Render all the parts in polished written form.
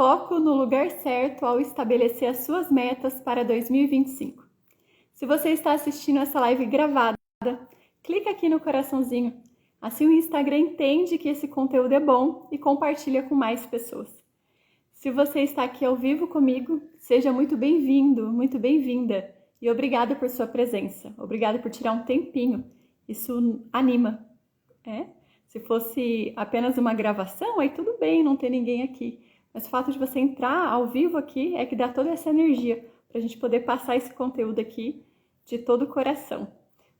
Foco no lugar certo ao estabelecer as suas metas para 2025. Se você está assistindo essa live gravada, clica aqui no coraçãozinho. Assim o Instagram entende que esse conteúdo é bom e compartilha com mais pessoas. Se você está aqui ao vivo comigo, seja muito bem-vindo, muito bem-vinda. E obrigada por sua presença. Obrigada por tirar um tempinho. Isso anima. Se fosse apenas uma gravação, aí tudo bem, não tem ninguém aqui. Mas o fato de você entrar ao vivo aqui é que dá toda essa energia para a gente poder passar esse conteúdo aqui de todo o coração.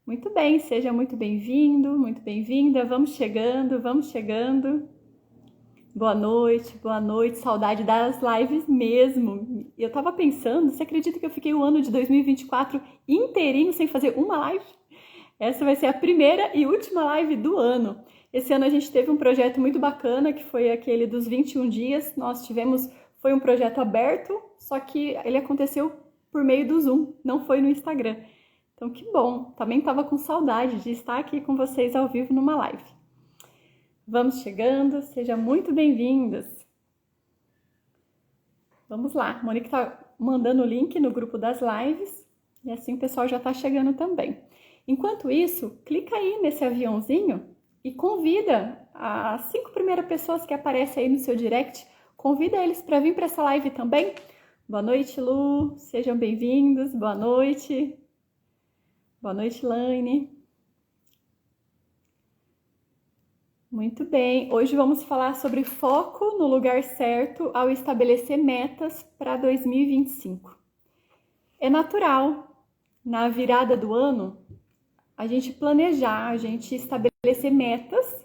Muito bem, seja muito bem-vindo, muito bem-vinda. Vamos chegando, vamos chegando. Boa noite, saudade das lives mesmo. Eu tava pensando, você acredita que eu fiquei o ano de 2024 inteirinho sem fazer uma live? Essa vai ser a primeira e última live do ano. Esse ano a gente teve um projeto muito bacana, que foi aquele dos 21 dias. Foi um projeto aberto, só que ele aconteceu por meio do Zoom, não foi no Instagram. Então que bom, também estava com saudade de estar aqui com vocês ao vivo numa live. Vamos chegando, sejam muito bem-vindas. Vamos lá, Monique está mandando o link no grupo das lives e assim o pessoal já está chegando também. Enquanto isso, clica aí nesse aviãozinho e convida as 5 primeiras pessoas que aparecem aí no seu direct, convida eles para vir para essa live também. Boa noite, Lu, sejam bem-vindos, boa noite. Boa noite, Laine. Muito bem, hoje vamos falar sobre foco no lugar certo ao estabelecer metas para 2025. É natural, na virada do ano, a gente planejar, a gente estabelecer metas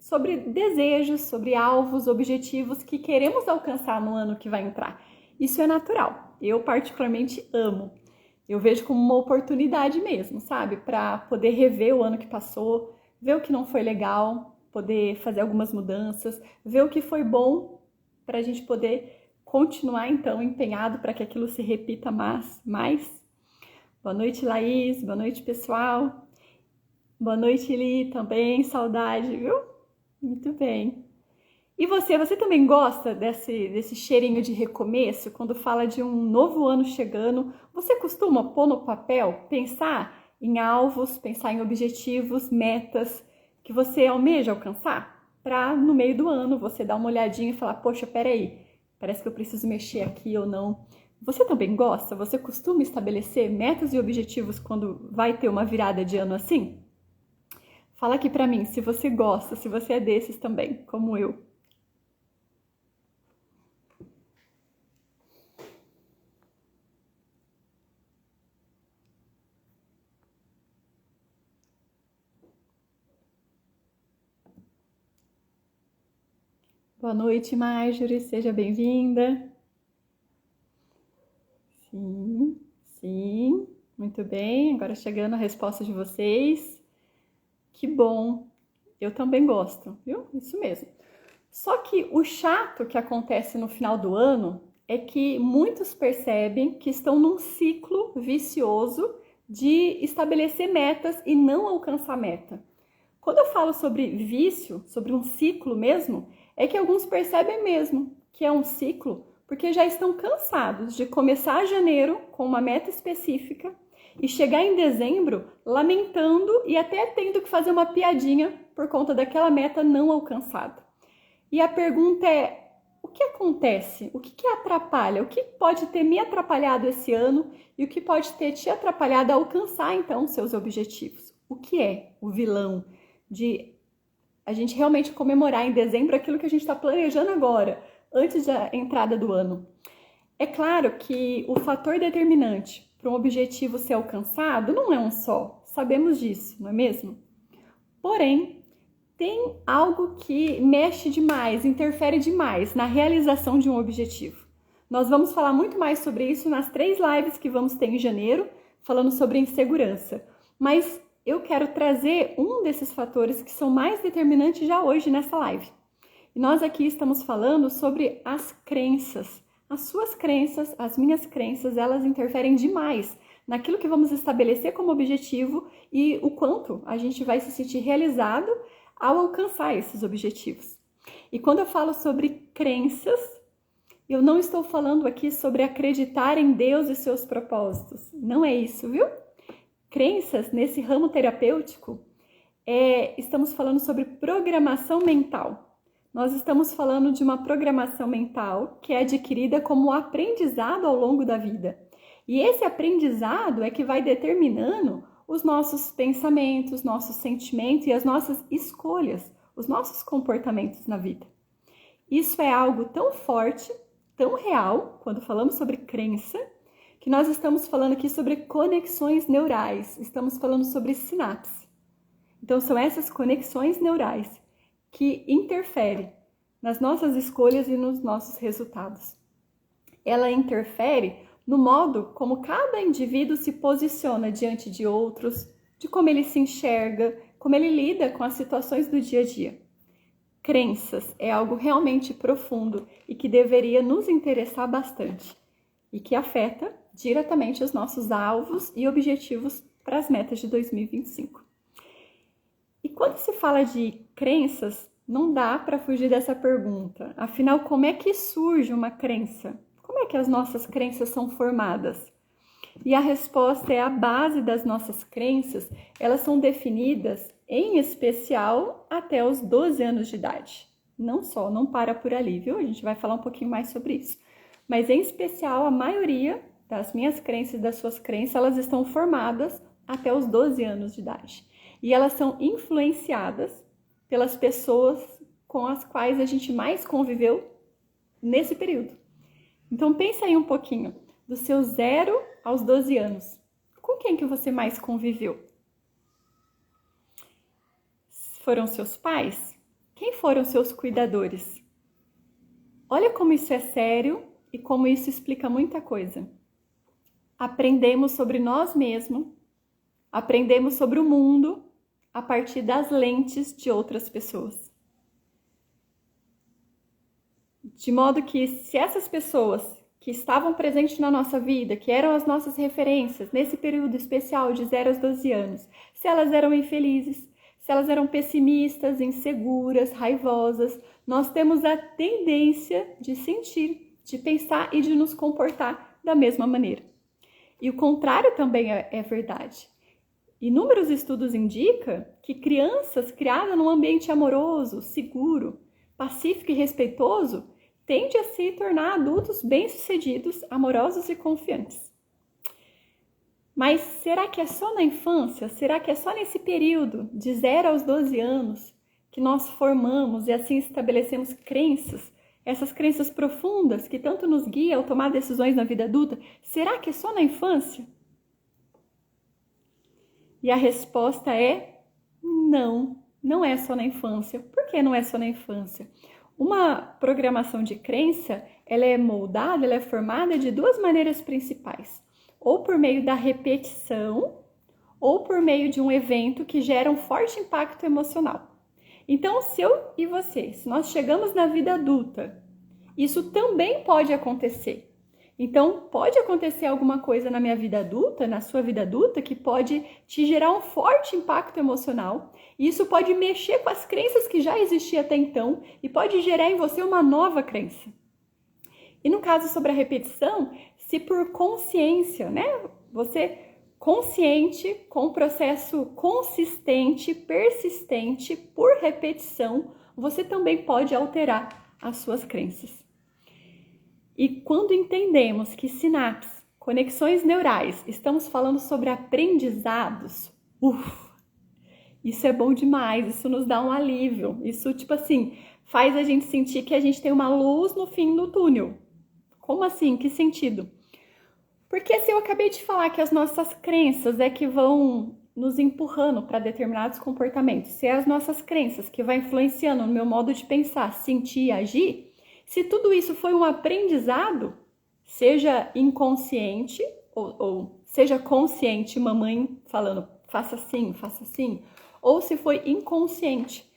sobre desejos, sobre alvos, objetivos que queremos alcançar no ano que vai entrar. Isso é natural, eu particularmente amo. Eu vejo como uma oportunidade mesmo, sabe? Para poder rever o ano que passou, ver o que não foi legal, poder fazer algumas mudanças, ver o que foi bom para a gente poder continuar, então, empenhado para que aquilo se repita mais. Boa noite, Laís. Boa noite, pessoal. Boa noite, Li, também. Saudade, viu? Muito bem. E você também gosta desse cheirinho de recomeço? Quando fala de um novo ano chegando, você costuma pôr no papel, pensar em alvos, pensar em objetivos, metas que você almeja alcançar? Para no meio do ano você dar uma olhadinha e falar, poxa, peraí, parece que eu preciso mexer aqui ou não. Você também gosta? Você costuma estabelecer metas e objetivos quando vai ter uma virada de ano assim? Fala aqui pra mim se você gosta, se você é desses também, como eu. Boa noite, Marjorie, seja bem-vinda. Sim, muito bem. Agora chegando a resposta de vocês. Que bom, eu também gosto, viu? Isso mesmo. Só que o chato que acontece no final do ano é que muitos percebem que estão num ciclo vicioso de estabelecer metas e não alcançar meta. Quando eu falo sobre vício, sobre um ciclo mesmo, é que alguns percebem mesmo que é um ciclo porque já estão cansados de começar janeiro com uma meta específica e chegar em dezembro lamentando e até tendo que fazer uma piadinha por conta daquela meta não alcançada. E a pergunta é, o que acontece? O que atrapalha? O que pode ter me atrapalhado esse ano e o que pode ter te atrapalhado a alcançar, então, seus objetivos? O que é o vilão de a gente realmente comemorar em dezembro aquilo que a gente está planejando agora, antes da entrada do ano? É claro que o fator determinante para um objetivo ser alcançado não é um só, sabemos disso, não é mesmo? Porém, tem algo que mexe demais, interfere demais na realização de um objetivo. Nós vamos falar muito mais sobre isso nas 3 lives que vamos ter em janeiro, falando sobre insegurança. Mas eu quero trazer um desses fatores que são mais determinantes já hoje nessa live. E nós aqui estamos falando sobre as crenças. As suas crenças, as minhas crenças, elas interferem demais naquilo que vamos estabelecer como objetivo e o quanto a gente vai se sentir realizado ao alcançar esses objetivos. E quando eu falo sobre crenças, Eu não estou falando aqui sobre acreditar em Deus e seus propósitos. Não é isso, viu? Crenças nesse ramo terapêutico, estamos falando sobre programação mental. Nós estamos falando de uma programação mental que é adquirida como aprendizado ao longo da vida. E esse aprendizado é que vai determinando os nossos pensamentos, nossos sentimentos e as nossas escolhas, os nossos comportamentos na vida. Isso é algo tão forte, tão real, quando falamos sobre crença, que nós estamos falando aqui sobre conexões neurais, estamos falando sobre sinapse. Então, são essas conexões neurais que interferem nas nossas escolhas e nos nossos resultados. Ela interfere no modo como cada indivíduo se posiciona diante de outros, de como ele se enxerga, como ele lida com as situações do dia a dia. Crenças é algo realmente profundo e que deveria nos interessar bastante e que afeta diretamente os nossos alvos e objetivos para as metas de 2025. E quando se fala de crenças, não dá para fugir dessa pergunta. Afinal, como é que surge uma crença? Como é que as nossas crenças são formadas? E a resposta é: a base das nossas crenças, elas são definidas, em especial, até os 12 anos de idade. Não para por ali, viu? A gente vai falar um pouquinho mais sobre isso. Mas, em especial, a maioria das minhas crenças e das suas crenças, elas estão formadas até os 12 anos de idade. E elas são influenciadas pelas pessoas com as quais a gente mais conviveu nesse período. Então, pensa aí um pouquinho, do seu 0 aos 12 anos. Com quem que você mais conviveu? Foram seus pais? Quem foram seus cuidadores? Olha como isso é sério e como isso explica muita coisa. Aprendemos sobre nós mesmos, aprendemos sobre o mundo a partir das lentes de outras pessoas. De modo que, se essas pessoas que estavam presentes na nossa vida, que eram as nossas referências nesse período especial de 0 aos 12 anos, se elas eram infelizes, se elas eram pessimistas, inseguras, raivosas, nós temos a tendência de sentir, de pensar e de nos comportar da mesma maneira. E o contrário também é verdade. Inúmeros estudos indicam que crianças criadas num ambiente amoroso, seguro, pacífico e respeitoso tendem a se tornar adultos bem-sucedidos, amorosos e confiantes. Mas será que é só na infância? Será que é só nesse período de 0 aos 12 anos que nós formamos e assim estabelecemos crenças, essas crenças profundas que tanto nos guiam ao tomar decisões na vida adulta? Será que é só na infância? E a resposta é não, não é só na infância. Por que não é só na infância? Uma programação de crença, ela é moldada, ela é formada de 2 maneiras principais. Ou por meio da repetição, ou por meio de um evento que gera um forte impacto emocional. Então, se eu e você, se nós chegamos na vida adulta, isso também pode acontecer. Então, pode acontecer alguma coisa na minha vida adulta, na sua vida adulta, que pode te gerar um forte impacto emocional. E isso pode mexer com as crenças que já existiam até então e pode gerar em você uma nova crença. E no caso sobre a repetição, se por consciência, né, você consciente, com um processo consistente, persistente, por repetição, você também pode alterar as suas crenças. E quando entendemos que sinapses, conexões neurais, estamos falando sobre aprendizados, isso é bom demais, isso nos dá um alívio, isso faz a gente sentir que a gente tem uma luz no fim do túnel. Como assim? Que sentido? Porque se eu acabei de falar que as nossas crenças é que vão nos empurrando para determinados comportamentos, se é as nossas crenças que vai influenciando no meu modo de pensar, sentir e agir, se tudo isso foi um aprendizado, seja inconsciente ou seja consciente, mamãe falando faça assim, ou se foi inconsciente,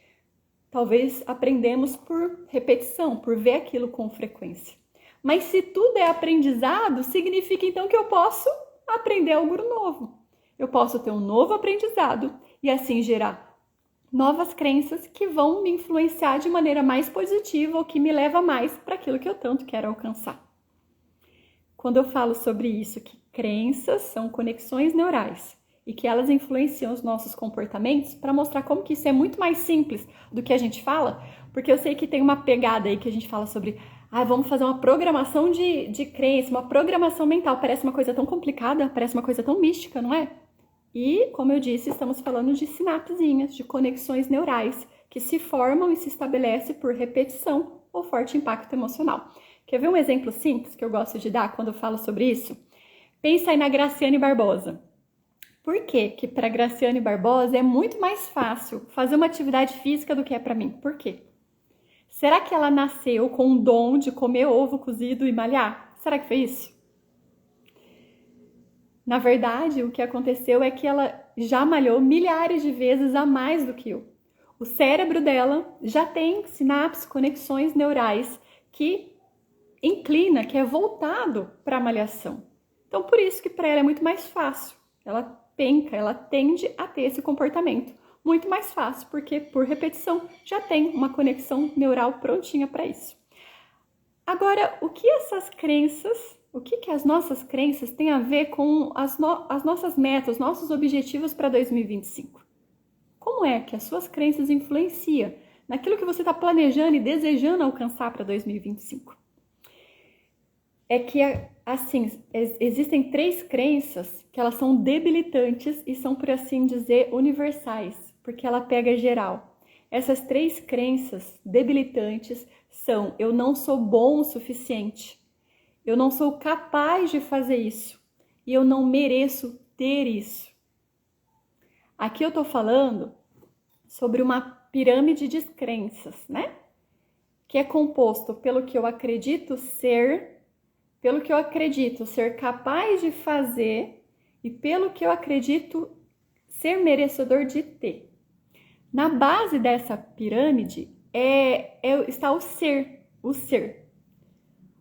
talvez aprendemos por repetição, por ver aquilo com frequência. Mas se tudo é aprendizado, significa então que eu posso aprender algo novo. Eu posso ter um novo aprendizado e assim gerar novas crenças que vão me influenciar de maneira mais positiva ou que me leva mais para aquilo que eu tanto quero alcançar. Quando eu falo sobre isso, que crenças são conexões neurais e que elas influenciam os nossos comportamentos, para mostrar como que isso é muito mais simples do que a gente fala, porque eu sei que tem uma pegada aí que a gente fala sobre vamos fazer uma programação de crença, uma programação mental. Parece uma coisa tão complicada, parece uma coisa tão mística, não é? E, como eu disse, estamos falando de sinapsezinhas, de conexões neurais que se formam e se estabelecem por repetição ou forte impacto emocional. Quer ver um exemplo simples que eu gosto de dar quando eu falo sobre isso? Pensa aí na Graciane Barbosa. Por quê que para Graciane Barbosa é muito mais fácil fazer uma atividade física do que é para mim? Por quê? Será que ela nasceu com o dom de comer ovo cozido e malhar? Será que foi isso? Na verdade, o que aconteceu é que ela já malhou milhares de vezes a mais do que eu. O cérebro dela já tem sinapses, conexões neurais que inclina, que é voltado para a malhação. Então, por isso que para ela é muito mais fácil. Ela tende a ter esse comportamento muito mais fácil, porque por repetição já tem uma conexão neural prontinha para isso. Agora, o que as nossas crenças têm a ver com as nossas metas, os nossos objetivos para 2025? Como é que as suas crenças influenciam naquilo que você está planejando e desejando alcançar para 2025? É que, assim, existem 3 crenças que elas são debilitantes e são, por assim dizer, universais, porque ela pega geral. Essas 3 crenças debilitantes são: eu não sou bom o suficiente, eu não sou capaz de fazer isso e eu não mereço ter isso. Aqui eu tô falando sobre uma pirâmide de crenças, né? Que é composto pelo que eu acredito ser, pelo que eu acredito ser capaz de fazer e pelo que eu acredito ser merecedor de ter. Na base dessa pirâmide está o ser.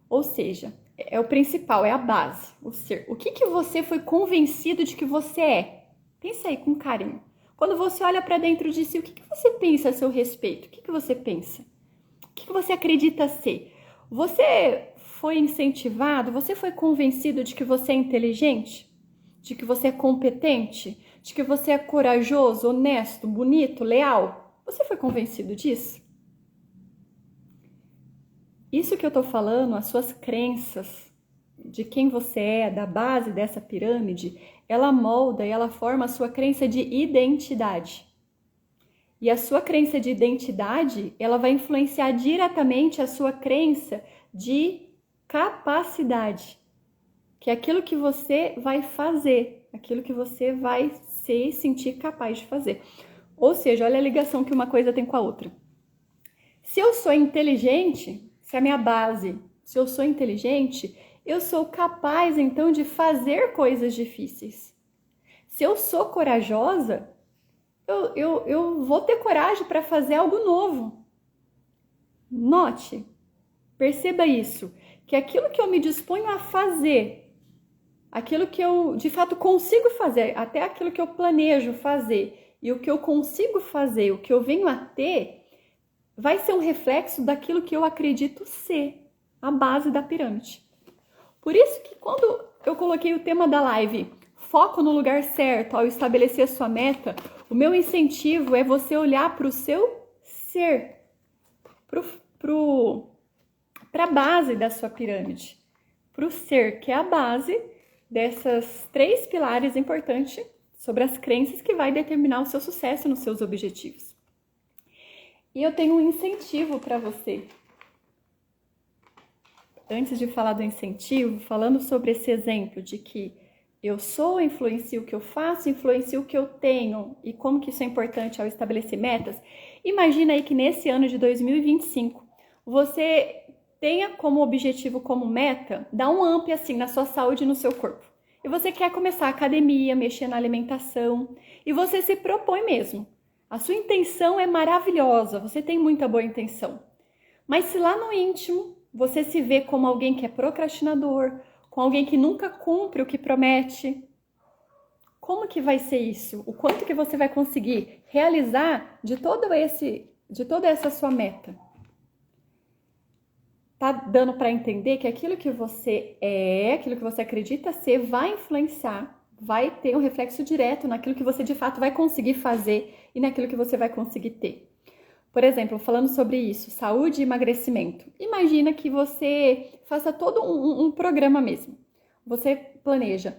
Ou seja, é o principal, é a base, o ser. O que você foi convencido de que você é? Pensa aí com carinho. Quando você olha para dentro de si, o que você pensa a seu respeito? O que você pensa? O que você acredita ser? Você foi incentivado, você foi convencido de que você é inteligente? De que você é competente? De que você é corajoso, honesto, bonito, leal? Você foi convencido disso? Isso que eu tô falando, as suas crenças, de quem você é, da base dessa pirâmide, ela molda e ela forma a sua crença de identidade. E a sua crença de identidade, ela vai influenciar diretamente a sua crença de capacidade, que é aquilo que você vai fazer, aquilo que você vai se sentir capaz de fazer. Ou seja, olha a ligação que uma coisa tem com a outra. Se eu sou inteligente, se a minha base, se eu sou inteligente, eu sou capaz então de coisas difíceis. Se eu sou corajosa, eu vou ter coragem para fazer algo novo. Note, perceba isso, que aquilo que eu me disponho a fazer, aquilo que eu de fato consigo fazer, até aquilo que eu planejo fazer, e o que eu consigo fazer, o que eu venho a ter, vai ser um reflexo daquilo que eu acredito ser, a base da pirâmide. Por isso que quando eu coloquei o tema da live, foco no lugar certo, ao estabelecer a sua meta, o meu incentivo é você olhar para o seu ser, para a base da sua pirâmide, para o ser, que é a base dessas 3 pilares importantes sobre as crenças que vai determinar o seu sucesso nos seus objetivos. E eu tenho um incentivo para você. Antes de falar do incentivo, falando sobre esse exemplo de que eu sou, influencio o que eu faço, influencio o que eu tenho e como que isso é importante ao estabelecer metas, imagina aí que nesse ano de 2025, você tenha como objetivo, como meta, dar um up assim na sua saúde e no seu corpo. E você quer começar a academia, mexer na alimentação, e você se propõe mesmo. A sua intenção é maravilhosa, você tem muita boa intenção. Mas se lá no íntimo você se vê como alguém que é procrastinador, com alguém que nunca cumpre o que promete, como que vai ser isso? O quanto que você vai conseguir realizar de toda essa sua meta? Tá dando para entender que aquilo que você é, aquilo que você acredita ser, vai influenciar, vai ter um reflexo direto naquilo que você de fato vai conseguir fazer e naquilo que você vai conseguir ter. Por exemplo, falando sobre isso, saúde e emagrecimento. Imagina que você faça todo um programa mesmo. Você planeja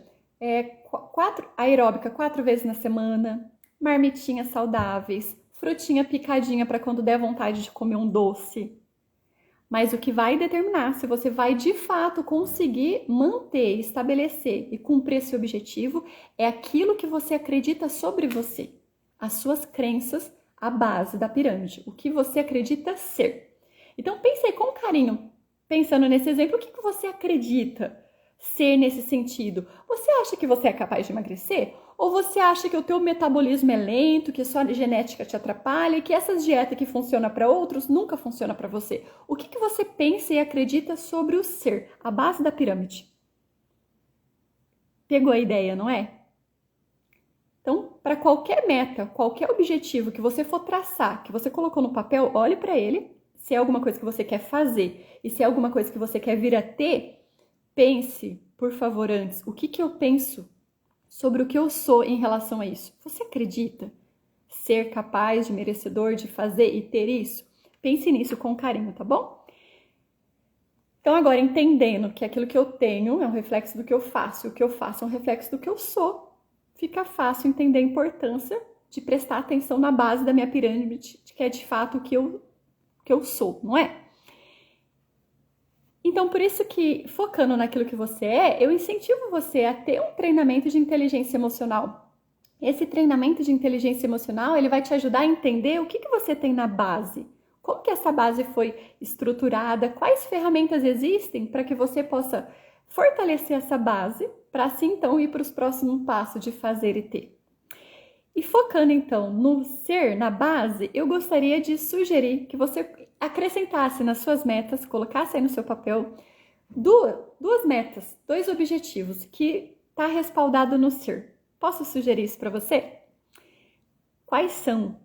aeróbica 4 vezes na semana, marmitinhas saudáveis, frutinha picadinha para quando der vontade de comer um doce. Mas o que vai determinar se você vai de fato conseguir manter, estabelecer e cumprir esse objetivo é aquilo que você acredita sobre você, as suas crenças, a base da pirâmide, o que você acredita ser. Então pense aí com carinho, pensando nesse exemplo, o que você acredita ser nesse sentido? Você acha que você é capaz de emagrecer? Ou você acha que o teu metabolismo é lento, que sua genética te atrapalha e que essas dietas que funcionam para outros nunca funcionam para você? O que você pensa e acredita sobre o ser, a base da pirâmide? Pegou a ideia, não é? Então, para qualquer meta, qualquer objetivo que você for traçar, que você colocou no papel, olhe para ele, se é alguma coisa que você quer fazer e se é alguma coisa que você quer vir a ter, pense, por favor, antes, o que eu penso sobre o que eu sou em relação a isso. Você acredita ser capaz de merecedor de fazer e ter isso? Pense nisso com carinho, tá bom? Então agora entendendo que aquilo que eu tenho é um reflexo do que eu faço, e o que eu faço é um reflexo do que eu sou, fica fácil entender a importância de prestar atenção na base da minha pirâmide, que é de fato o que eu sou, não é? Então, por isso que, focando naquilo que você é, eu incentivo você a ter um treinamento de inteligência emocional. Esse treinamento de inteligência emocional, ele vai te ajudar a entender o que você tem na base. Como que essa base foi estruturada, quais ferramentas existem para que você possa fortalecer essa base, para assim, então, ir para os próximos passos de fazer e ter. E focando, então, no ser, na base, eu gostaria de sugerir que você acrescentasse nas suas metas, colocasse aí no seu papel, duas metas, 2 objetivos que está respaldado no ser. Posso sugerir isso para você? Quais são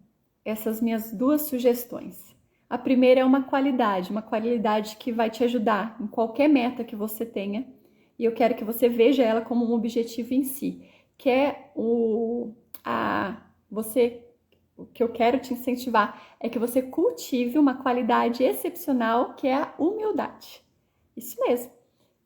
essas minhas 2 sugestões? A primeira é uma qualidade que vai te ajudar em qualquer meta que você tenha, e eu quero que você veja ela como um objetivo em si, que é o que eu quero te incentivar é que você cultive uma qualidade excepcional, que é a humildade. Isso mesmo.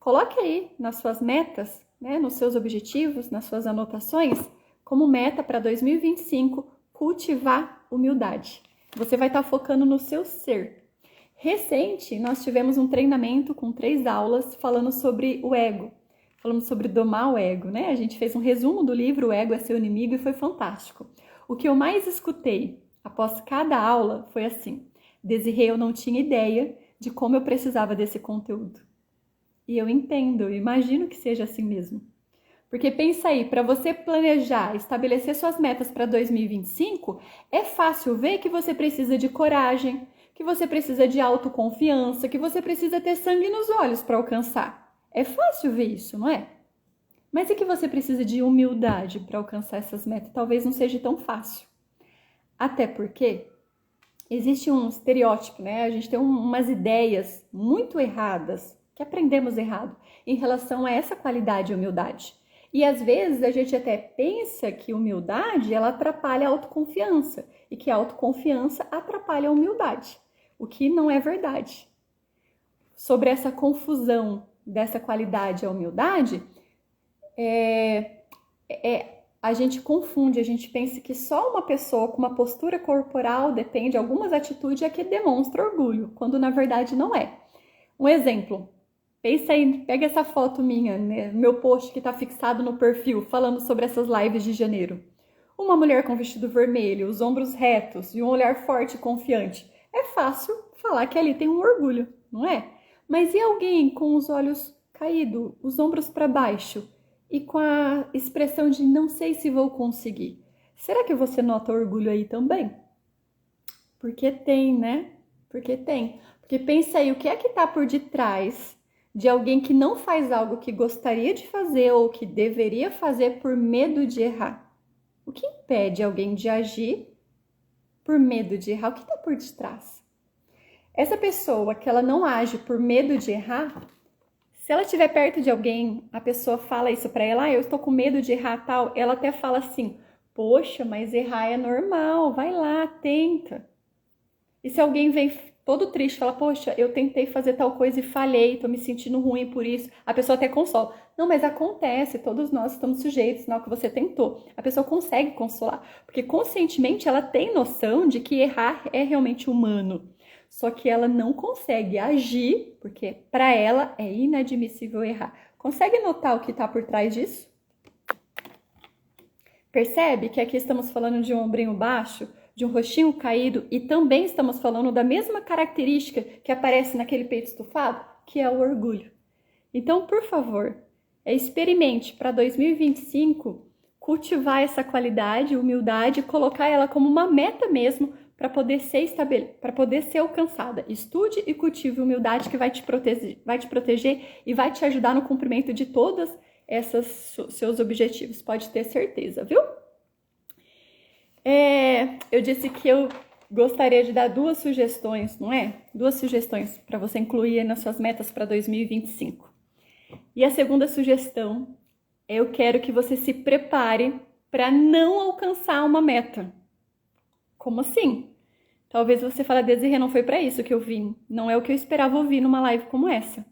Coloque aí nas suas metas, né, nos seus objetivos, nas suas anotações, como meta para 2025, cultivar humildade. Você vai estar focando no seu ser. Recente, nós tivemos um treinamento com 3 aulas falando sobre o ego. Falamos sobre domar o ego, né? A gente fez um resumo do livro O Ego é Seu Inimigo e foi fantástico. O que eu mais escutei após cada aula foi assim: Desirê, eu não tinha ideia de como eu precisava desse conteúdo. E eu entendo, eu imagino que seja assim mesmo. Porque pensa aí, para você planejar, estabelecer suas metas para 2025, é fácil ver que você precisa de coragem, que você precisa de autoconfiança, que você precisa ter sangue nos olhos para alcançar. É fácil ver isso, não é? Mas é que você precisa de humildade para alcançar essas metas. Talvez não seja tão fácil. Até porque existe um estereótipo, né? A gente tem umas ideias muito erradas, que aprendemos errado, em relação a essa qualidade de humildade. E às vezes a gente até pensa que humildade, ela atrapalha a autoconfiança. E que a autoconfiança atrapalha a humildade. O que não é verdade. Sobre essa confusão dessa qualidade e a humildade, a gente confunde, a gente pensa que só uma pessoa com uma postura corporal depende de algumas atitudes é que demonstra orgulho, quando na verdade não é. Um exemplo, pensa aí, pega essa foto minha, né, meu post que está fixado no perfil, falando sobre essas lives de janeiro. Uma mulher com vestido vermelho, os ombros retos e um olhar forte e confiante. É fácil falar que ali tem um orgulho, não é? Mas e alguém com os olhos caídos, os ombros para baixo e com a expressão de não sei se vou conseguir? Será que você nota orgulho aí também? Porque tem, né? Porque tem. Porque pensa aí, o que é que está por detrás de alguém que não faz algo que gostaria de fazer ou que deveria fazer por medo de errar? O que impede alguém de agir por medo de errar? O que está por detrás? Essa pessoa que ela não age por medo de errar, se ela estiver perto de alguém, a pessoa fala isso para ela, eu estou com medo de errar tal, ela até fala assim, poxa, mas errar é normal, vai lá, tenta. E se alguém vem todo triste, fala, poxa, eu tentei fazer tal coisa e falhei, tô me sentindo ruim por isso, a pessoa até consola. Não, mas acontece, todos nós estamos sujeitos, não é o que você tentou. A pessoa consegue consolar, porque conscientemente ela tem noção de que errar é realmente humano. Só que ela não consegue agir, porque para ela é inadmissível errar. Consegue notar o que está por trás disso? Percebe que aqui estamos falando de um ombrinho baixo, de um rostinho caído e também estamos falando da mesma característica que aparece naquele peito estufado, que é o orgulho. Então, por favor, experimente para 2025 cultivar essa qualidade, humildade, colocar ela como uma meta mesmo para poder ser alcançada. Estude e cultive humildade que vai te proteger e vai te ajudar no cumprimento de todos esses seus objetivos, pode ter certeza, viu? Eu disse que eu gostaria de dar 2 sugestões, não é? 2 sugestões para você incluir nas suas metas para 2025. E a segunda sugestão é eu quero que você se prepare para não alcançar uma meta. Como assim? Talvez você fale, Desirê, não foi para isso que eu vim. Não é o que eu esperava ouvir numa live como essa.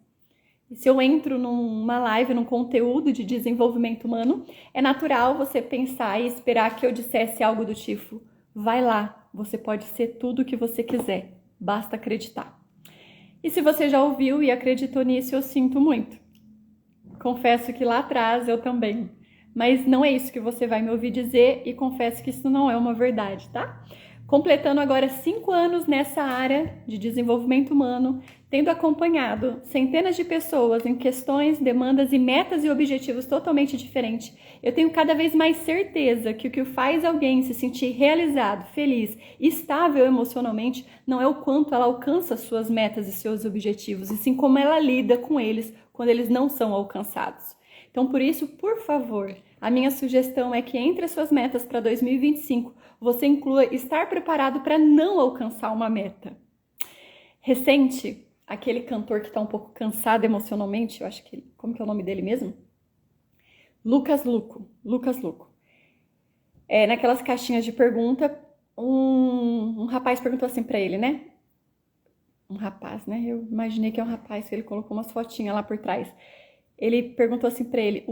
E se eu entro numa live, num conteúdo de desenvolvimento humano, é natural você pensar e esperar que eu dissesse algo do tipo, vai lá, você pode ser tudo o que você quiser, basta acreditar. E se você já ouviu e acreditou nisso, eu sinto muito. Confesso que lá atrás eu também. Mas não é isso que você vai me ouvir dizer e confesso que isso não é uma verdade, tá? Completando agora 5 anos nessa área de desenvolvimento humano, tendo acompanhado centenas de pessoas em questões, demandas e metas e objetivos totalmente diferentes, eu tenho cada vez mais certeza que o que faz alguém se sentir realizado, feliz e estável emocionalmente não é o quanto ela alcança suas metas e seus objetivos, e sim como ela lida com eles quando eles não são alcançados. Então, por isso, por favor, a minha sugestão é que entre as suas metas para 2025, você inclua estar preparado para não alcançar uma meta. Recente, aquele cantor que está um pouco cansado emocionalmente, eu acho que, como que é o nome dele mesmo? Lucas Luco. Naquelas caixinhas de pergunta, um rapaz perguntou assim para ele, né? Um rapaz, né? Eu imaginei que é um rapaz, que ele colocou umas fotinhas lá por trás. Ele perguntou assim para ele,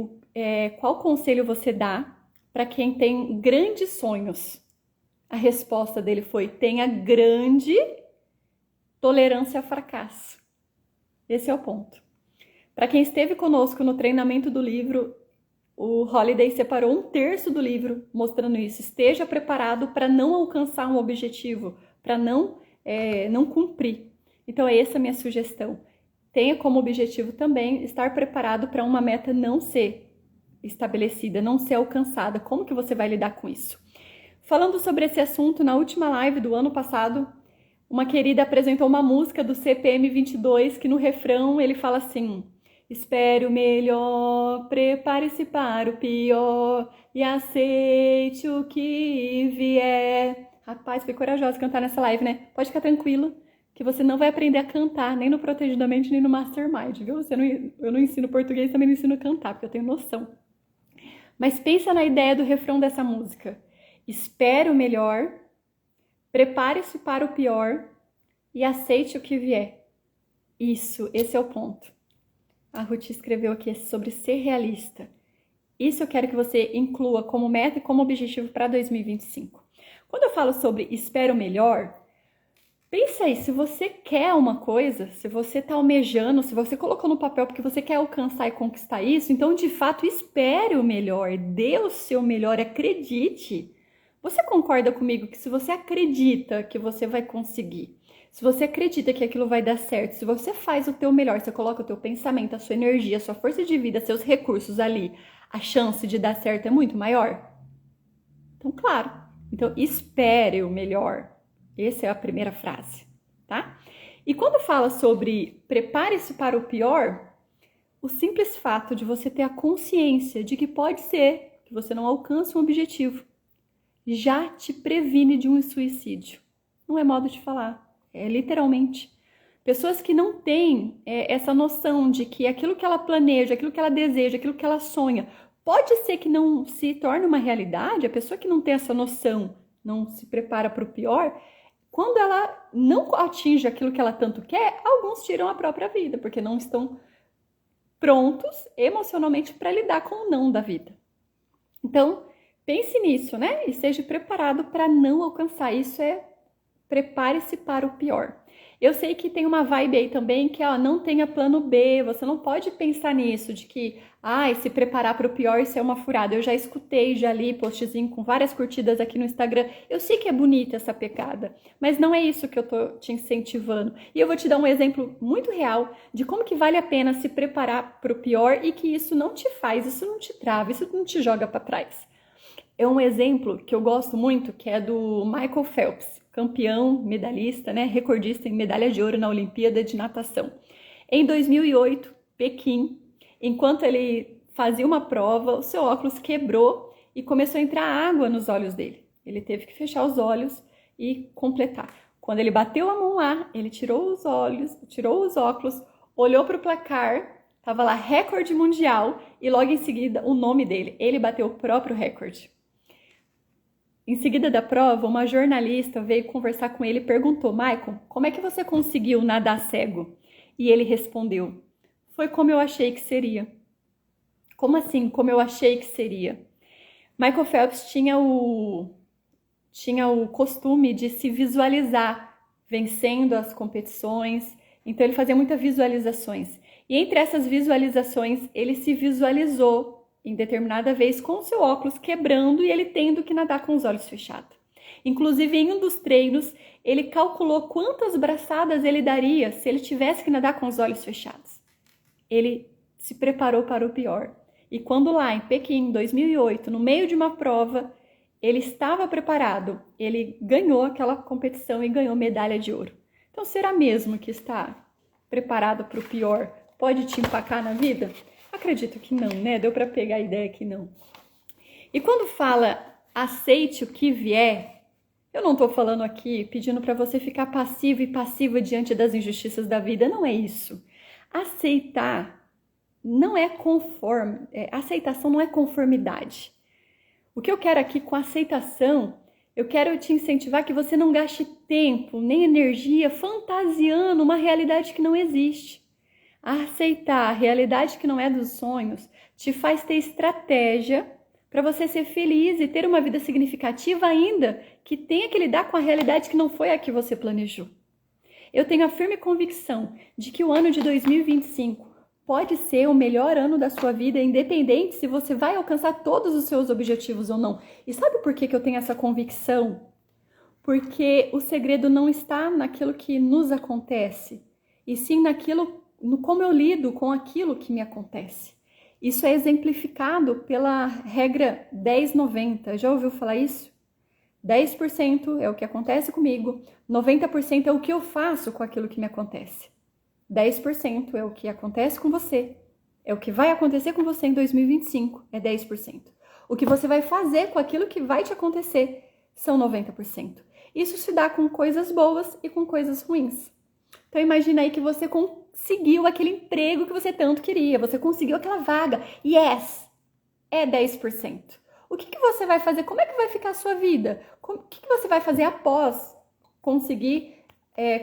qual conselho você dá para quem tem grandes sonhos? A resposta dele foi, tenha grande tolerância a fracasso. Esse é o ponto. Para quem esteve conosco no treinamento do livro, o Holiday separou 1/3 do livro mostrando isso. Esteja preparado para não alcançar um objetivo, para não cumprir. Então, essa é a minha sugestão. Tenha como objetivo também estar preparado para uma meta não ser estabelecida, não ser alcançada. Como que você vai lidar com isso? Falando sobre esse assunto, na última live do ano passado, uma querida apresentou uma música do CPM 22 que no refrão ele fala assim, espere o melhor, prepare-se para o pior e aceite o que vier. Rapaz, foi corajosa cantar nessa live, né? Pode ficar tranquilo que você não vai aprender a cantar nem no Protegidamente nem no Mastermind, viu? Eu não ensino português, também não ensino a cantar, porque eu tenho noção. Mas pensa na ideia do refrão dessa música. Espere o melhor, prepare-se para o pior e aceite o que vier. Isso, esse é o ponto. A Ruth escreveu aqui sobre ser realista. Isso eu quero que você inclua como meta e como objetivo para 2025. Quando eu falo sobre espere o melhor, pensa aí, se você quer uma coisa, se você está almejando, se você colocou no papel porque você quer alcançar e conquistar isso, então de fato espere o melhor, dê o seu melhor, acredite. Você concorda comigo que se você acredita que você vai conseguir, se você acredita que aquilo vai dar certo, se você faz o teu melhor, você coloca o teu pensamento, a sua energia, a sua força de vida, seus recursos ali, a chance de dar certo é muito maior? Então, claro. Então, espere o melhor. Essa é a primeira frase, tá? E quando fala sobre prepare-se para o pior, o simples fato de você ter a consciência de que pode ser que você não alcance um objetivo já te previne de um suicídio. Não é modo de falar, é literalmente. Pessoas que não têm essa noção de que aquilo que ela planeja, aquilo que ela deseja, aquilo que ela sonha, pode ser que não se torne uma realidade. A pessoa que não tem essa noção, não se prepara para o pior, quando ela não atinge aquilo que ela tanto quer, alguns tiram a própria vida, porque não estão prontos emocionalmente para lidar com o não da vida. Então, pense nisso, né? E esteja preparado para não alcançar. Isso prepare-se para o pior. Eu sei que tem uma vibe aí também que não tenha plano B, você não pode pensar nisso, de que se preparar para o pior, isso é uma furada. Eu já escutei, já li postzinho com várias curtidas aqui no Instagram. Eu sei que é bonita essa pecada, mas não é isso que eu tô te incentivando. E eu vou te dar um exemplo muito real de como que vale a pena se preparar para o pior e que isso não te faz, isso não te trava, isso não te joga para trás. É um exemplo que eu gosto muito, que é do Michael Phelps, campeão, medalhista, né, recordista em medalha de ouro na Olimpíada de Natação. Em 2008, Pequim, enquanto ele fazia uma prova, o seu óculos quebrou e começou a entrar água nos olhos dele. Ele teve que fechar os olhos e completar. Quando ele bateu a mão lá, ele tirou os óculos, olhou para o placar, estava lá recorde mundial e logo em seguida o nome dele. Ele bateu o próprio recorde. Em seguida da prova, uma jornalista veio conversar com ele e perguntou: Michael, como é que você conseguiu nadar cego? E ele respondeu: foi como eu achei que seria. Como assim, como eu achei que seria? Michael Phelps tinha o costume de se visualizar vencendo as competições, então ele fazia muitas visualizações. E entre essas visualizações, ele se visualizou em determinada vez com o seu óculos quebrando e ele tendo que nadar com os olhos fechados. Inclusive, em um dos treinos, ele calculou quantas braçadas ele daria se ele tivesse que nadar com os olhos fechados. Ele se preparou para o pior. E quando lá em Pequim, em 2008, no meio de uma prova, ele estava preparado, ele ganhou aquela competição e ganhou medalha de ouro. Então, será mesmo que está preparado para o pior pode te empacar na vida? Acredito que não, né? Deu para pegar a ideia que não. E quando fala aceite o que vier, eu não estou falando aqui pedindo para você ficar passivo e passiva diante das injustiças da vida, não é isso. Aceitar não é aceitação não é conformidade. O que eu quero aqui com aceitação, eu quero te incentivar que você não gaste tempo nem energia fantasiando uma realidade que não existe. Aceitar a realidade que não é dos sonhos te faz ter estratégia para você ser feliz e ter uma vida significativa ainda que tenha que lidar com a realidade que não foi a que você planejou. Eu tenho a firme convicção de que o ano de 2025 pode ser o melhor ano da sua vida, independente se você vai alcançar todos os seus objetivos ou não. E sabe por que eu tenho essa convicção? Porque o segredo não está naquilo que nos acontece, e sim no como eu lido com aquilo que me acontece. Isso é exemplificado pela regra 10-90. Já ouviu falar isso? 10% é o que acontece comigo, 90% é o que eu faço com aquilo que me acontece. 10% é o que acontece com você, é o que vai acontecer com você em 2025, é 10%. O que você vai fazer com aquilo que vai te acontecer são 90%. Isso se dá com coisas boas e com coisas ruins. Então imagina aí que você conseguiu aquele emprego que você tanto queria, você conseguiu aquela vaga, yes, é 10%. O que você vai fazer? Como é que vai ficar a sua vida? O que você vai fazer após conseguir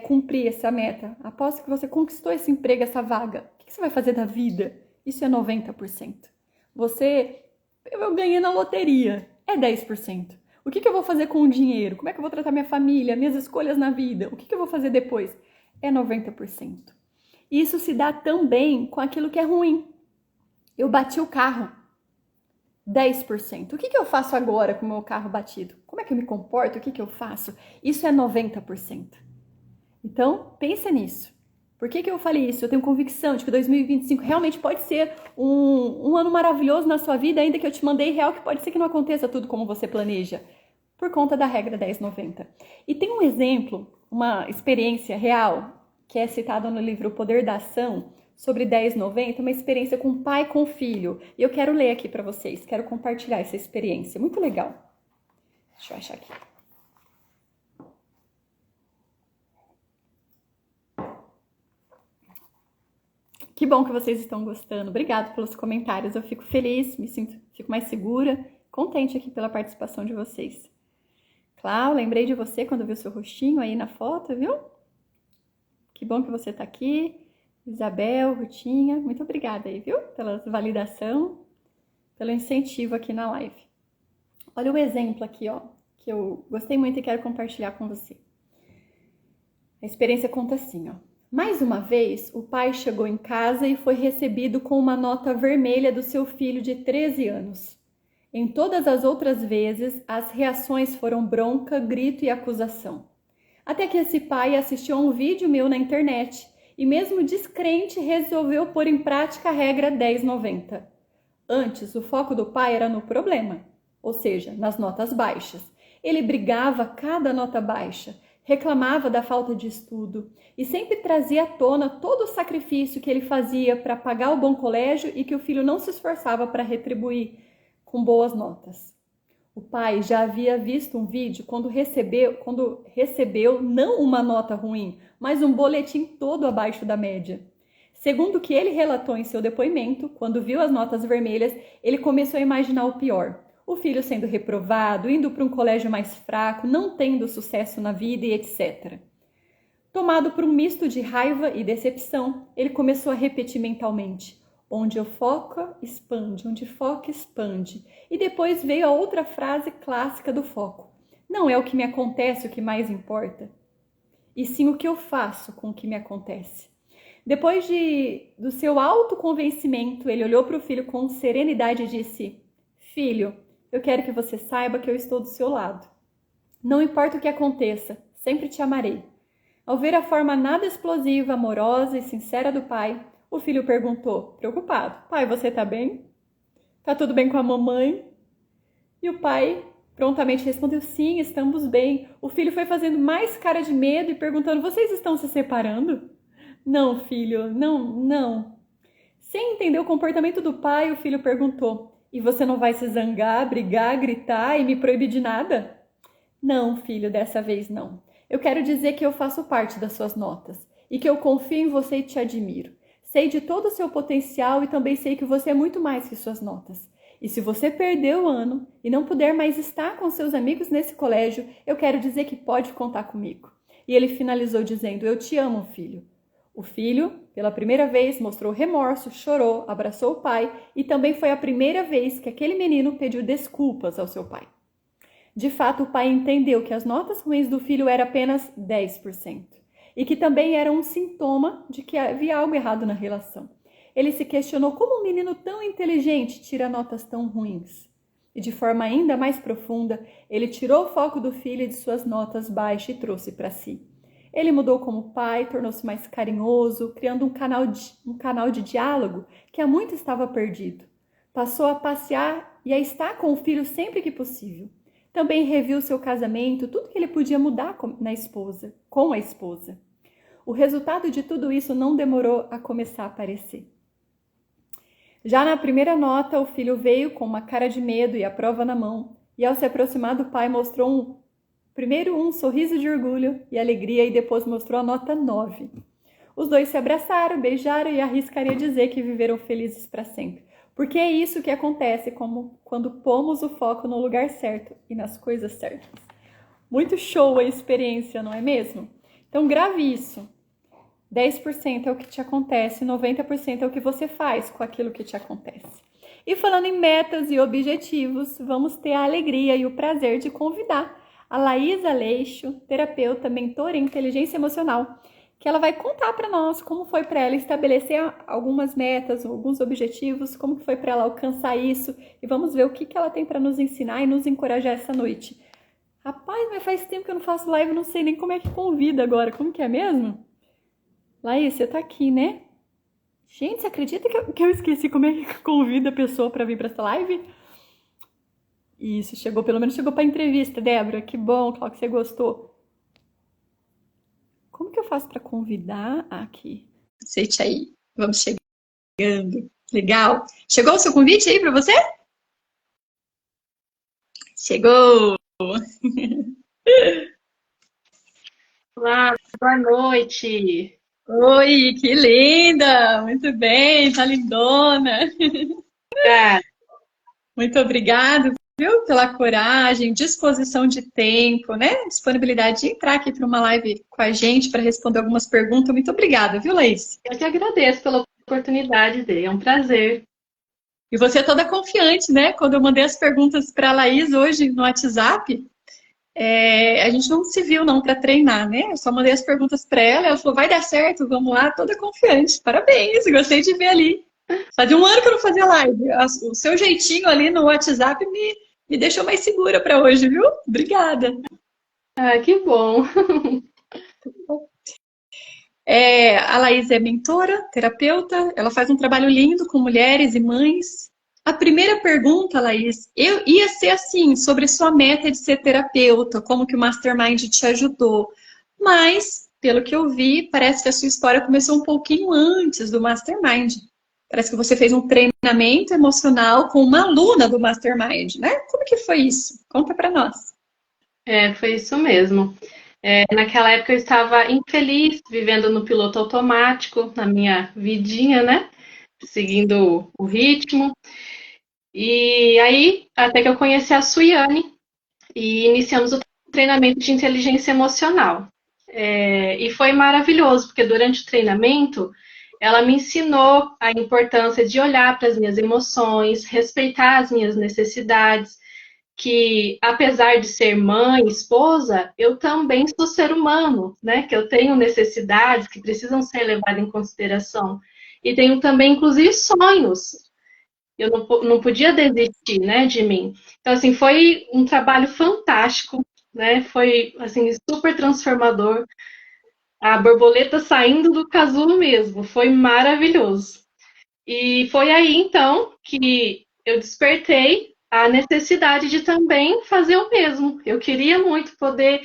cumprir essa meta? Após que você conquistou esse emprego, essa vaga? O que você vai fazer da vida? Isso é 90%. Eu ganhei na loteria, é 10%. O que eu vou fazer com o dinheiro? Como é que eu vou tratar minha família, minhas escolhas na vida? O que eu vou fazer depois? É 90%. Isso se dá também com aquilo que é ruim. Eu bati o carro, 10%. O que eu faço agora com o meu carro batido? Como é que eu me comporto? O que eu faço? Isso é 90%. Então, pensa nisso. Por que eu falei isso? Eu tenho convicção de que 2025 realmente pode ser um ano maravilhoso na sua vida, ainda que eu te mandei real, que pode ser que não aconteça tudo como você planeja, por conta da regra 10-90. E tem um exemplo, uma experiência real, que é citada no livro O Poder da Ação, sobre 10,90, uma experiência com pai e com filho. E eu quero ler aqui para vocês, quero compartilhar essa experiência. Muito legal. Deixa eu achar aqui. Que bom que vocês estão gostando. Obrigada pelos comentários. Eu fico feliz, fico mais segura, contente aqui pela participação de vocês. Clau, lembrei de você quando vi o seu rostinho aí na foto, viu? Que bom que você tá aqui. Isabel, Rutinha, muito obrigada aí, viu? Pela validação, pelo incentivo aqui na live. Olha o exemplo aqui, ó, que eu gostei muito e quero compartilhar com você. A experiência conta assim, ó. Mais uma vez, o pai chegou em casa e foi recebido com uma nota vermelha do seu filho de 13 anos. Em todas as outras vezes, as reações foram bronca, grito e acusação. Até que esse pai assistiu a um vídeo meu na internet e, mesmo descrente, resolveu pôr em prática a regra 10,90. Antes, o foco do pai era no problema, ou seja, nas notas baixas. Ele brigava a cada nota baixa, reclamava da falta de estudo e sempre trazia à tona todo o sacrifício que ele fazia para pagar o bom colégio e que o filho não se esforçava para retribuir com boas notas. O pai já havia visto um vídeo quando recebeu não uma nota ruim, mas um boletim todo abaixo da média. Segundo o que ele relatou em seu depoimento, quando viu as notas vermelhas, ele começou a imaginar o pior. O filho sendo reprovado, indo para um colégio mais fraco, não tendo sucesso na vida e etc. Tomado por um misto de raiva e decepção, ele começou a repetir mentalmente: onde eu foco, expande, onde foca, expande. E depois veio a outra frase clássica do foco: não é o que me acontece o que mais importa, e sim o que eu faço com o que me acontece. Depois do seu autoconvencimento, ele olhou para o filho com serenidade e disse: filho, eu quero que você saiba que eu estou do seu lado. Não importa o que aconteça, sempre te amarei. Ao ver a forma nada explosiva, amorosa e sincera do pai, o filho perguntou, preocupado: pai, você tá bem? Tá tudo bem com a mamãe? E o pai prontamente respondeu: sim, estamos bem. O filho foi fazendo mais cara de medo e perguntando: vocês estão se separando? Não, filho, não. Sem entender o comportamento do pai, o filho perguntou: e você não vai se zangar, brigar, gritar e me proibir de nada? Não, filho, dessa vez não. Eu quero dizer que eu faço parte das suas notas e que eu confio em você e te admiro. Sei de todo o seu potencial e também sei que você é muito mais que suas notas. E se você perder o ano e não puder mais estar com seus amigos nesse colégio, eu quero dizer que pode contar comigo. E ele finalizou dizendo: eu te amo, filho. O filho, pela primeira vez, mostrou remorso, chorou, abraçou o pai e também foi a primeira vez que aquele menino pediu desculpas ao seu pai. De fato, o pai entendeu que as notas ruins do filho eram apenas 10% e que também era um sintoma de que havia algo errado na relação. Ele se questionou como um menino tão inteligente tira notas tão ruins. E de forma ainda mais profunda, ele tirou o foco do filho e de suas notas baixas e trouxe para si. Ele mudou como pai, tornou-se mais carinhoso, criando um canal de diálogo que há muito estava perdido. Passou a passear e a estar com o filho sempre que possível. Também reviu seu casamento, tudo que ele podia mudar com a esposa. O resultado de tudo isso não demorou a começar a aparecer. Já na primeira nota, o filho veio com uma cara de medo e a prova na mão, e ao se aproximar do pai mostrou primeiro um sorriso de orgulho e alegria e depois mostrou a nota 9. Os dois se abraçaram, beijaram e arriscaria dizer que viveram felizes para sempre. Porque é isso que acontece quando pomos o foco no lugar certo e nas coisas certas. Muito show a experiência, não é mesmo? Então grave isso. 10% é o que te acontece, 90% é o que você faz com aquilo que te acontece. E falando em metas e objetivos, vamos ter a alegria e o prazer de convidar a Laís Aleixo, terapeuta, mentora em inteligência emocional, que ela vai contar para nós como foi para ela estabelecer algumas metas, alguns objetivos, como que foi para ela alcançar isso, e vamos ver o que ela tem para nos ensinar e nos encorajar essa noite. Rapaz, mas faz tempo que eu não faço live, não sei nem como é que convida agora, como que é mesmo? Laís, você tá aqui, né? Gente, você acredita que eu esqueci como é que convida a pessoa para vir para essa live? Isso, pelo menos chegou para entrevista, Débora. Que bom, claro que você gostou. Como que eu faço para convidar? Aqui. Aceite aí. Vamos chegando. Legal. Chegou o seu convite aí para você? Chegou! Olá, boa noite. Oi, que linda! Muito bem, tá lindona. Ah, Muito obrigada, viu, pela coragem, disposição de tempo, né? Disponibilidade de entrar aqui para uma live com a gente para responder algumas perguntas. Muito obrigada, viu, Laís? eu que agradeço pela oportunidade, Dê. É um prazer. E você é toda confiante, né? Quando eu mandei as perguntas para a Laís hoje no WhatsApp, a gente não se viu não para treinar, né? Eu só mandei as perguntas para ela, ela falou, vai dar certo, vamos lá, toda confiante. Parabéns, gostei de ver ali. Fazia um ano que eu não fazia live. O seu jeitinho ali no WhatsApp me deixou mais segura para hoje, viu? Obrigada. Ah, que bom. A Laís é mentora, terapeuta, ela faz um trabalho lindo com mulheres e mães. A primeira pergunta, Laís, eu ia ser assim, sobre sua meta de ser terapeuta, como que o Mastermind te ajudou. Mas, pelo que eu vi, parece que a sua história começou um pouquinho antes do Mastermind. Parece que você fez um treinamento emocional com uma aluna do Mastermind, né? Como que foi isso? Conta pra nós. Foi isso mesmo. Naquela época eu estava infeliz, vivendo no piloto automático, na minha vidinha, né? Seguindo o ritmo. E aí, até que eu conheci a Suiane e iniciamos o treinamento de inteligência emocional. E foi maravilhoso, porque durante o treinamento ela me ensinou a importância de olhar para as minhas emoções, respeitar as minhas necessidades, que apesar de ser mãe, esposa, eu também sou ser humano, né? Que eu tenho necessidades que precisam ser levadas em consideração. E tenho também, inclusive, sonhos. Eu não podia desistir, né, de mim. Então, assim, foi um trabalho fantástico, né? Foi, assim, super transformador. A borboleta saindo do casulo mesmo, foi maravilhoso. E foi aí então que eu despertei a necessidade de também fazer o mesmo. Eu queria muito poder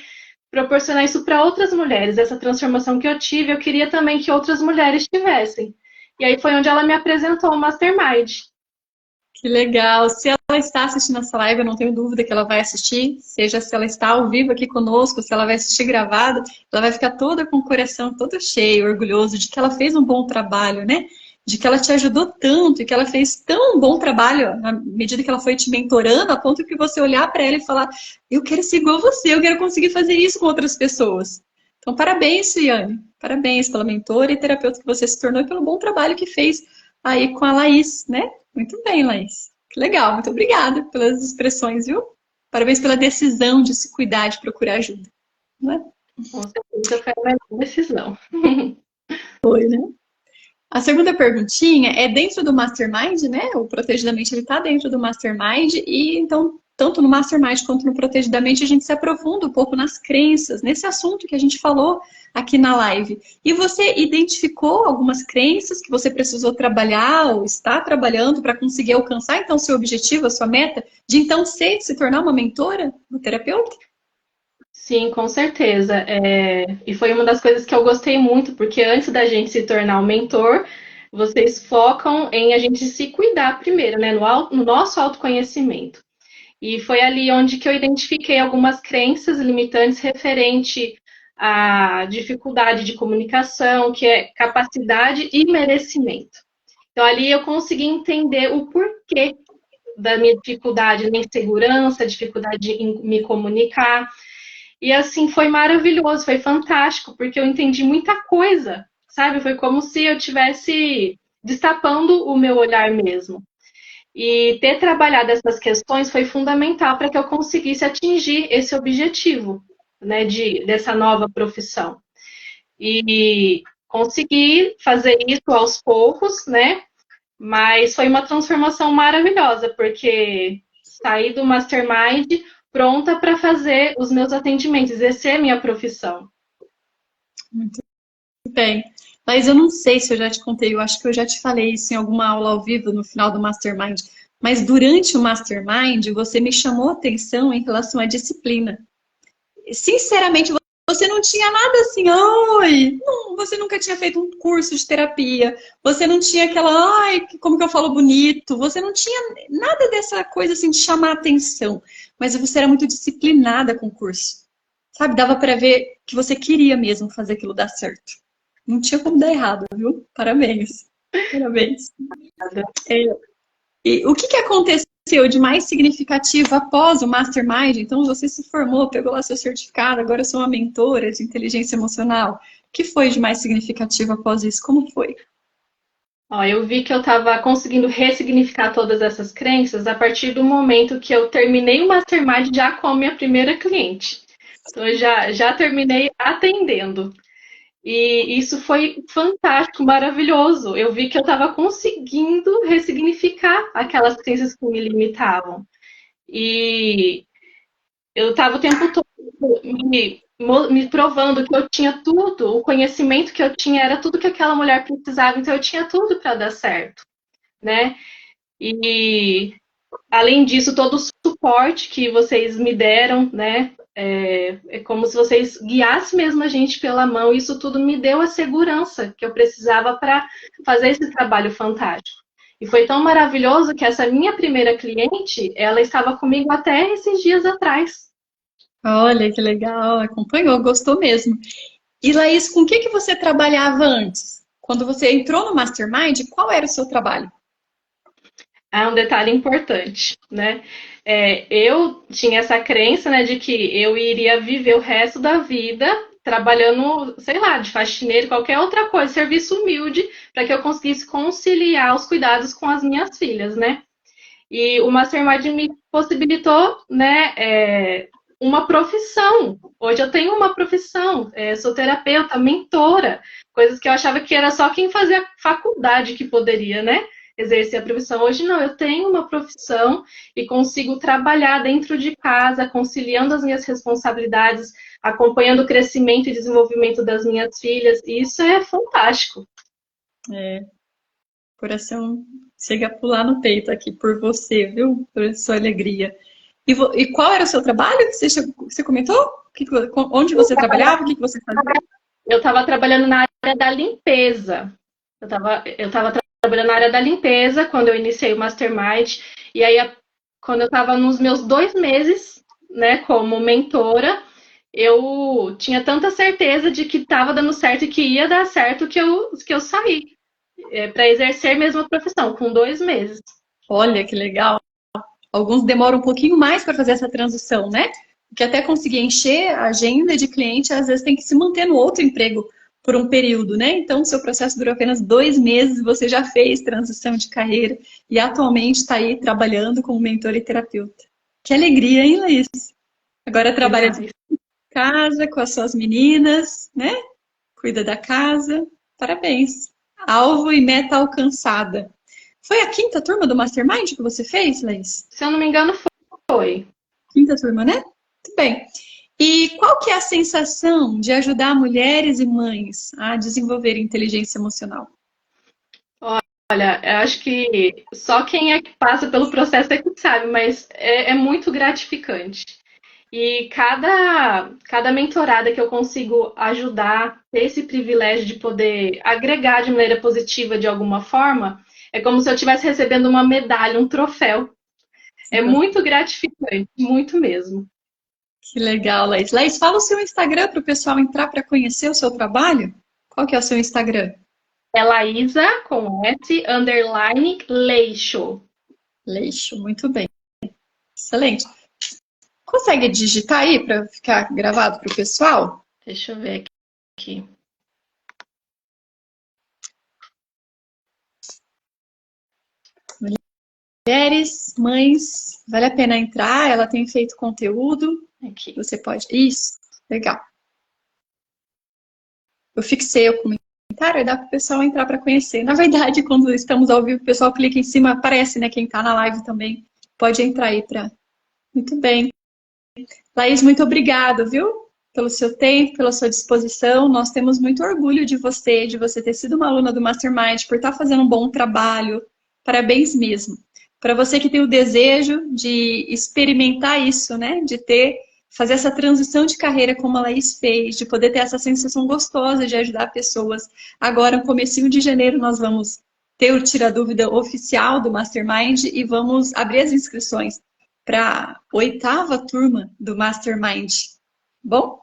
proporcionar isso para outras mulheres, essa transformação que eu tive, eu queria também que outras mulheres tivessem. E aí foi onde ela me apresentou o Mastermind. Que legal. Se ela está assistindo essa live, eu não tenho dúvida que ela vai assistir, seja se ela está ao vivo aqui conosco, se ela vai assistir gravado, ela vai ficar toda com o coração todo cheio, orgulhoso de que ela fez um bom trabalho, né? De que ela te ajudou tanto e que ela fez tão bom trabalho na medida que ela foi te mentorando, a ponto que você olhar para ela e falar: eu quero ser igual a você, eu quero conseguir fazer isso com outras pessoas. Então, parabéns, Suiane. Parabéns pela mentora e terapeuta que você se tornou e pelo bom trabalho que fez aí com a Laís, né? Muito bem, Laís. Que legal, muito obrigada pelas expressões, viu? Parabéns pela decisão de se cuidar, de procurar ajuda. Não é? Com certeza foi a melhor decisão. Foi, né? A segunda perguntinha é dentro do Mastermind, né? O Protegidamente ele está dentro do Mastermind e então tanto no Mastermind quanto no Protegidamente a gente se aprofunda um pouco nas crenças, nesse assunto que a gente falou aqui na live. E você identificou algumas crenças que você precisou trabalhar ou está trabalhando para conseguir alcançar então seu objetivo, a sua meta de então se tornar uma mentora, uma terapeuta? Sim, com certeza. E foi uma das coisas que eu gostei muito, porque antes da gente se tornar um mentor, vocês focam em a gente se cuidar primeiro, né? No nosso autoconhecimento. E foi ali onde que eu identifiquei algumas crenças limitantes referente à dificuldade de comunicação, que é capacidade e merecimento. Então ali eu consegui entender o porquê da minha dificuldade na insegurança, dificuldade em me comunicar. E assim foi maravilhoso, foi fantástico, porque eu entendi muita coisa, sabe? Foi como se eu tivesse destapando o meu olhar mesmo. E ter trabalhado essas questões foi fundamental para que eu conseguisse atingir esse objetivo, né, dessa nova profissão. E consegui fazer isso aos poucos, né? Mas foi uma transformação maravilhosa, porque saí do Mastermind pronta para fazer os meus atendimentos, exercer a minha profissão. Muito bem. Mas eu não sei se eu já te contei, eu acho que eu já te falei isso em alguma aula ao vivo no final do Mastermind. Mas durante o Mastermind, você me chamou a atenção em relação à disciplina. Sinceramente, você não tinha nada assim, ai, não, você nunca tinha feito um curso de terapia, você não tinha aquela, ai, como que eu falo bonito, você não tinha nada dessa coisa assim de chamar atenção, mas você era muito disciplinada com o curso, sabe? Dava para ver que você queria mesmo fazer aquilo dar certo. Não tinha como dar errado, viu? Parabéns. Parabéns. É, e o que que aconteceu de mais significativo após o Mastermind? Então, você se formou, pegou lá seu certificado, agora eu sou uma mentora de inteligência emocional. O que foi de mais significativo após isso? Como foi? Ó, eu vi que eu estava conseguindo ressignificar todas essas crenças a partir do momento que eu terminei o Mastermind já com a minha primeira cliente. Então, eu já terminei atendendo. E isso foi fantástico, maravilhoso. Eu vi que eu estava conseguindo ressignificar aquelas crenças que me limitavam. E eu estava o tempo todo me provando que eu tinha tudo, o conhecimento que eu tinha era tudo que aquela mulher precisava, então eu tinha tudo para dar certo, né? E além disso, todo o suporte que vocês me deram, né? É como se vocês guiassem mesmo a gente pela mão. Isso tudo me deu a segurança que eu precisava para fazer esse trabalho fantástico. E foi tão maravilhoso que essa minha primeira cliente, ela estava comigo até esses dias atrás. Olha, que legal, acompanhou, gostou mesmo. E Laís, com o que que você trabalhava antes? Quando você entrou no Mastermind, qual era o seu trabalho? É um detalhe importante, né? Eu tinha essa crença, né, de que eu iria viver o resto da vida trabalhando, sei lá, de faxineiro, qualquer outra coisa, serviço humilde, para que eu conseguisse conciliar os cuidados com as minhas filhas, né? E o Mastermind me possibilitou, né, uma profissão. Hoje eu tenho uma profissão, sou terapeuta, mentora, coisas que eu achava que era só quem fazia faculdade que poderia, né? Exercer a profissão. Hoje não, eu tenho uma profissão e consigo trabalhar dentro de casa, conciliando as minhas responsabilidades, acompanhando o crescimento e desenvolvimento das minhas filhas, e isso é fantástico. É, coração chega a pular no peito aqui por você, viu? Por sua alegria. E qual era o seu trabalho que você comentou? Onde você trabalhava? O que que você fazia? Eu estava trabalhando na área da limpeza. Eu estava trabalhando na área da limpeza quando eu iniciei o Mastermind. E aí, quando eu estava nos meus 2 meses, né, como mentora, eu tinha tanta certeza de que estava dando certo e que ia dar certo que eu saí para exercer mesmo a profissão, com 2 meses. Olha que legal. Alguns demoram um pouquinho mais para fazer essa transição, né? Porque até conseguir encher a agenda de cliente, às vezes tem que se manter no outro emprego por um período, né? Então, o seu processo durou apenas 2 meses, você já fez transição de carreira e atualmente está aí trabalhando como mentor e terapeuta. Que alegria, hein, Laís? Agora trabalha de casa com as suas meninas, né? Cuida da casa. Parabéns. Alvo e meta alcançada. Foi a quinta turma do Mastermind que você fez, Laís? Se eu não me engano, foi. Quinta turma, né? Muito bem. E qual que é a sensação de ajudar mulheres e mães a desenvolver inteligência emocional? Olha, eu acho que só quem é que passa pelo processo é que sabe, mas é muito gratificante. E cada mentorada que eu consigo ajudar, ter esse privilégio de poder agregar de maneira positiva de alguma forma, é como se eu estivesse recebendo uma medalha, um troféu. É muito gratificante, muito mesmo. Que legal, Laís. Laís, fala o seu Instagram para o pessoal entrar para conhecer o seu trabalho. Qual que é o seu Instagram? É Laísa, com S, underline, Leixo. Leixo, muito bem. Excelente. Consegue digitar aí para ficar gravado para o pessoal? Deixa eu ver aqui. Mulheres, mães, vale a pena entrar. Ela tem feito conteúdo. Aqui. Você pode. Isso, legal. Eu fixei o comentário e dá para o pessoal entrar para conhecer. Na verdade, quando estamos ao vivo, o pessoal clica em cima, aparece, né? Quem está na live também pode entrar aí para. Muito bem. Laís, muito obrigada, viu? Pelo seu tempo, pela sua disposição. Nós temos muito orgulho de você ter sido uma aluna do Mastermind, por estar fazendo um bom trabalho. Parabéns mesmo. Para você que tem o desejo de experimentar isso, né? De ter fazer essa transição de carreira como a Laís fez, de poder ter essa sensação gostosa de ajudar pessoas. Agora, no comecinho de janeiro, nós vamos ter o Tira Dúvida oficial do Mastermind e vamos abrir as inscrições para a 8ª turma do Mastermind. Bom?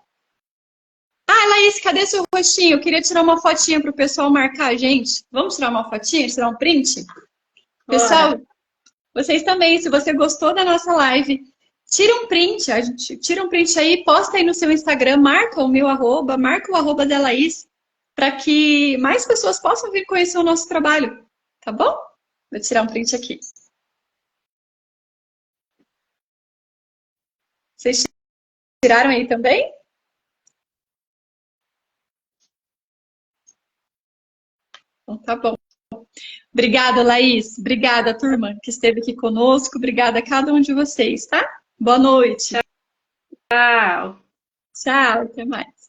Ah, Laís, cadê seu rostinho? Eu queria tirar uma fotinha para o pessoal marcar a gente. Vamos tirar uma fotinha, tirar um print? Pessoal, vocês também, se você gostou da nossa live, tira um print, a gente tira um print aí, posta aí no seu Instagram, marca o meu arroba, marca o arroba da Laís, para que mais pessoas possam vir conhecer o nosso trabalho, tá bom? Vou tirar um print aqui. Vocês tiraram aí também? Então tá bom. Obrigada, Laís. Obrigada, turma, que esteve aqui conosco. Obrigada a cada um de vocês, tá? Boa noite. Tchau. Tchau, até mais.